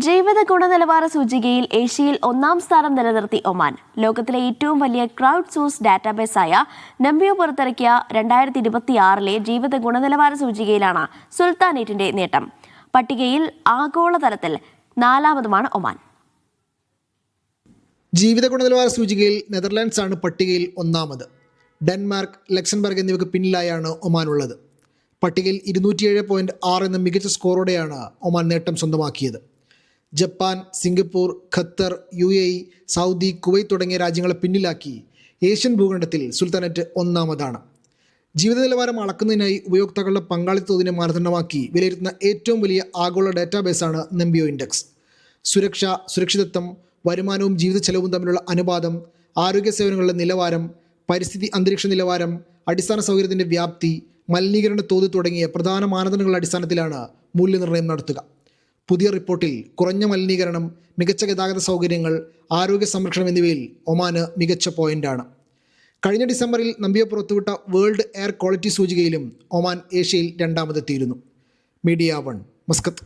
ജീവിത ഗുണനിലവാര സൂചികയിൽ ഏഷ്യയിൽ ഒന്നാം സ്ഥാനം നിലനിർത്തി ഒമാൻ. ലോകത്തിലെ ഏറ്റവും വലിയ ക്രൗഡ് സോഴ്സ് ഡാറ്റാബേസായ നംബിയോ പുറത്തിറക്കിയ 2026 ജീവിത ഗുണനിലവാര സൂചികയിലാണ് സുൽത്താനേറ്റിന്റെ നേട്ടം. പട്ടികയിൽ ആഗോളതലത്തിൽ 4ാമതുമാണ് ഒമാൻ. ജീവിത ഗുണനിലവാര സൂചികയിൽ നെതർലാൻഡ്സ് ആണ് പട്ടികയിൽ 1ാമത്. ഡെൻമാർക്ക്, ലക്സംബർഗ് എന്നിവയ്ക്ക് പിന്നിലായാണ് ഒമാൻ ഉള്ളത്. പട്ടികയിൽ 207.6 എന്ന മികച്ച സ്കോറോടെയാണ് ഒമാൻ നേട്ടം സ്വന്തമാക്കിയത്. Japan, Singapore, Qatar, UAE, Saudi, Kuwait തുടങ്ങിയ രാജ്യങ്ങളെ പിന്നിലാക്കി ഏഷ്യൻ ഭൂഖണ്ഡത്തിൽ സുൽത്താനേറ്റ് 1ാമതാണ്. ജീവിത നിലവാരം അളക്കുന്നതിനായി ഉപയോക്താക്കളുടെ പങ്കാളിത്തത്തിനെ മാനദണ്ഡമാക്കി വിലയിരുത്തുന്ന ഏറ്റവും വലിയ ആഗോള ഡാറ്റാബേസാണ് നംബിയോ ഇൻഡെക്സ്. സുരക്ഷ, സുരക്ഷിതത്വം, വരുമാനവും ജീവിത ചെലവും തമ്മിലുള്ള അനുപാതം, ആരോഗ്യ സേവനങ്ങളുടെ നിലവാരം, പരിസ്ഥിതി അന്തരീക്ഷ നിലവാരം, അടിസ്ഥാന സൗകര്യത്തിൻ്റെ വ്യാപ്തി, മലിനീകരണ തോത് തുടങ്ങിയ പ്രധാന മാനദണ്ഡങ്ങളുടെ അടിസ്ഥാനത്തിലാണ് മൂല്യനിർണ്ണയം നടത്തുക. പുതിയ റിപ്പോർട്ടിൽ കുറഞ്ഞ മലിനീകരണം, മികച്ച ഗതാഗത സൗകര്യങ്ങൾ, ആരോഗ്യ സംരക്ഷണം എന്നിവയിൽ ഒമാന് മികച്ച പോയിന്റാണ്. കഴിഞ്ഞ ഡിസംബറിൽ നംബിയോ പുറത്തുവിട്ട വേൾഡ് എയർ ക്വാളിറ്റി സൂചികയിലും ഒമാൻ ഏഷ്യയിൽ 2ാമതെത്തിയിരുന്നു. Media 1, Muscat.